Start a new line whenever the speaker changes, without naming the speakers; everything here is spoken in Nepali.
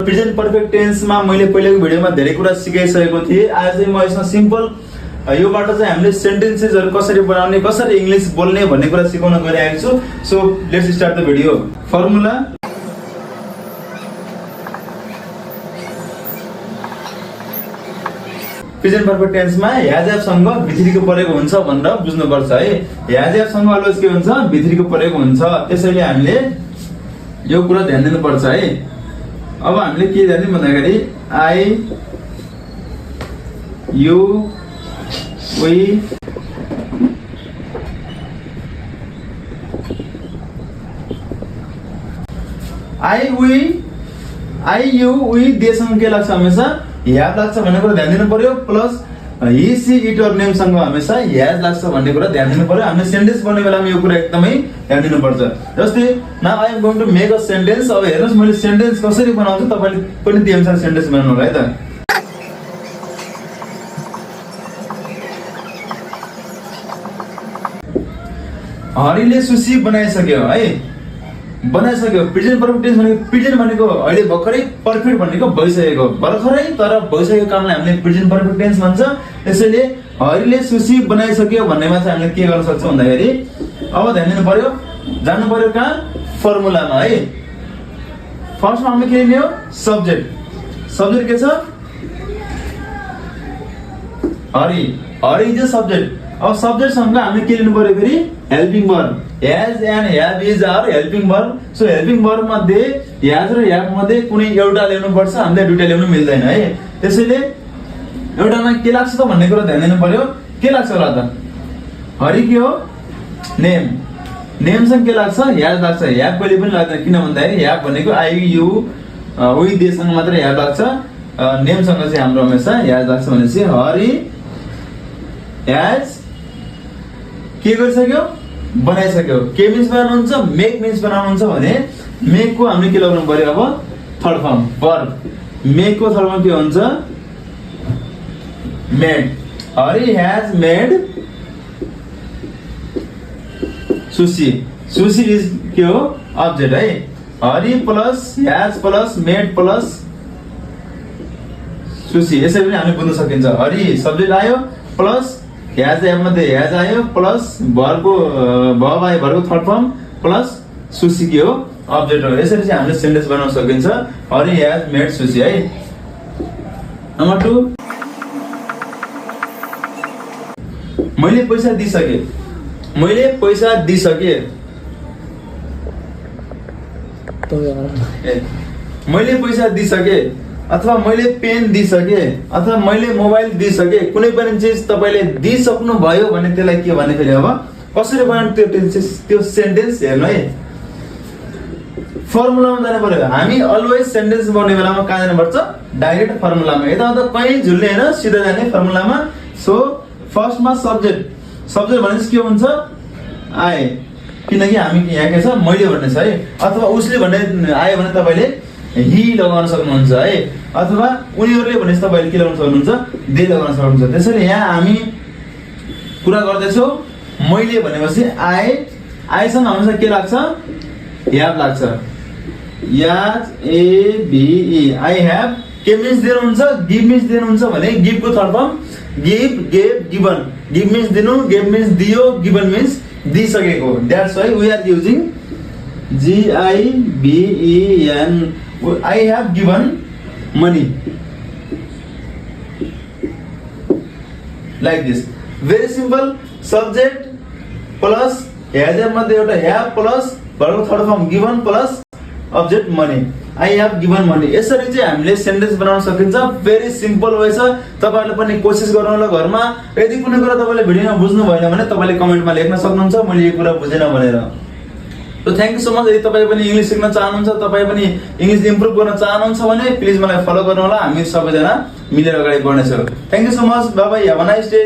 प्रेजेन्ट पर्फेक्ट टेन्समा मैले पहिलेको भिडियोमा धेरै कुरा सिकाइसकेको थिएँ। आज चाहिँ म यसमा सिम्पल योबाट चाहिँ हामीले सेन्टेन्सेसहरु कसरी बनाउने, कसरी इंग्लिश बोल्ने भन्ने कुरा सिकाउन गइरहेको छु। So let's start the video. Formula present perfect टेन्समा ह्याज हैव सँग भित्रीको परेको हुन्छ भनेर बुझ्नुपर्छ है। ह्याज हैव सँग अलवेज के हुन्छ, भित्रीको परेको हुन्छ। त्यसैले हामीले यो कुरा ध्यान दिनुपर्छ है। अब हामीले के ध्यान दिनु भन्दाखेरि I you we I you we देसँग के लाग्छ, हमेशा ह्याभ लाग्छ भन्ने कुरा ध्यान दिनु पर्यो। प्लस ही सी इट और नेम सँग हमेशा ह्याज लाग्छ भन्ने कुरा ध्यान दिनु पर्यो। हामीले सेन्टेन्स बनाउने बेलामा यो कुरा एकदमै ध्यान दिनुपर्छ। जस्तै now I am going to make a sentence. अब हेर्नुस् मैले सेन्टेन्स कसरी बनाउँछु, तपाईले पनि त्यही अनुसार सेन्टेन्स बनाउनु होला है त। हरिले सुशी बनाइसक्यो है, बनाइसक्यो। प्रेजेन्ट पर्फेक्ट टेन्स भनेको प्रेजेन्ट भनेको अहिले भर्खरै, पर्फेक्ट भनेको भइसकेको, भर्खरै तर भइसकेको कामलाई हामीले प्रेजेन्ट पर्फेक्ट टेन्स भन्छ। त्यसैले हरिले सुशी बनाइसक्यो भन्नेमा चाहिँ हामीले के गर्न सक्छौं भन्दाखेरि अब ध्यान दिनु पर्यो, जान्नु पर्यो कहाँ, फर्मुलामा है। फर्स्टमा हामीले के लियो, सब्जेक्ट। सब्जेक्ट के छ, Hari. Hari is a subject. अब सब्जेक्ट सँग हामीले के लिनु पर्यो फेरि, helping verb. Has and have is are helping verb. So helping verb मध्ये हैज र हैव मध्ये कुनै एउटा ल्याउनु पर्छ, हामीले दुईटा ल्याउनु मिल्दैन है। त्यसैले एउटामा के लाग्छ त भन्ने कुरा ध्यान दिनु पर्यो। के लाग्छ होला त, हरि के हो, नेम। नेम सँग के लाग्छ, हैज लाग्छ। हैव कहिले पनि लाग्दैन, किन भन्दाखेरि हैव भनेको आई यु वी दे सँग मात्र हैव लाग्छ। नेम सँग चाहिँ हाम्रो हमेशा हैज लाग्छ। भनेपछि हरि हैज के गरिसक्यो, बनाइसक्यो। के मिन्स बनाउनुहुन्छ, मेक मिन्स बनाउनुहुन्छ भने मेक को हामीले के लगाउनु पर्यो, अब थर्ड फर्म वर्ब। मेक को थर्ड फर्म के हुन्छ, made. Hari has made sushi. Sushi is के हो, ऑब्जेक्ट है। Hari plus has plus made plus sushi, यसरी पनि हामीले बुझ्न सकिन्छ। हरि सब्जेक्ट आयो प्लस हैज हैव मध्ये हैज आयो प्लस भर्बको भर्ब आयो, भर्बको थर्ड फर्म प्लस सुशी के हो, ऑब्जेक्ट हो। यसरी चाहिँ हामीले सेन्टेन्स बनाउन सकिन्छ, हरि हैज मेड सुशी है। नम्बर 2, मैले पैसा दिइसके। मैले पैसा दिइसके, मैले पैसा दिइसके, अथवा मैले पेन दिइसके, अथवा मैले मोबाइल दिइसके। कुनै पनि चीज तपाईले दिइसक्नु भयो भने त्यसलाई के भन्ने फेरि अब कसरी बनाउनु त्यो सेन्टेन्स हेर्नु है। फर्मुलामा जानु पर्यो। हामी अलवेज सेन्टेन्स बनाउने बेलामा कहाँ जानुपर्छ, डाइरेक्ट फर्मुलामा। यताउता कहीँ झुल्ने हैन, सिधा जाने फर्मुलामा। सो फर्स्टमा सब्जेक्ट। सब्जेक्ट भनेपछि के हुन्छ, आए, किनकि हामी यहाँ के छ, मैले भन्ने छ है। अथवा उसले भन्ने आयो भने तपाईले ही लगाउन सक्नुहुन्छ है। अथवा उनीहरूले भनेपछि तपाईले के लगाउन सक्नुहुन्छ, दे लगाउन सक्नुहुन्छ। त्यसैले यहाँ हामी कुरा गर्दैछौँ, मैले भनेपछि आए। आएसँग हमेशा के लाग्छ, ह्याभ लाग्छ। याज A B E, I have. के मिन्स दिनु हुन्छ, गिभ मिन्स दिनु हुन्छ भने गिभ को third form give, gave, given. Give means दिनु, गेभ मिन्स दियो, गिभन मिन्स दिइसकेको। That's why we are using G I B E N. I have given money, like this. Very simple. Subject plus has मध्ये एउटा have plus verb third form given plus object money. I have given money. यसरी चाहिँ हामीले सेन्टेन्स बनाउन सकिन्छ। भेरी सिम्पल वे छ। तपाईहरुले पनि कोशिश गर्नु होला घरमा। यदि कुनै कुरा तपाईले भिडियोमा बुझ्नु भएन भने तपाईले कमेन्टमा लेख्न सक्नुहुन्छ, मैले यो कुरा बुझेन भनेर। So thank you so much। यदि तपाई पनि इंग्लिश सिक्न चाहनुहुन्छ, तपाई पनि इंग्लिश इम्प्रुभ गर्न चाहनुहुन्छ भने प्लिज मलाई फलो गर्नु होला। हामी सबैजना मिलेर अगाडि बढ्नेछौँ। Thank you so much. Bye bye, have a nice day.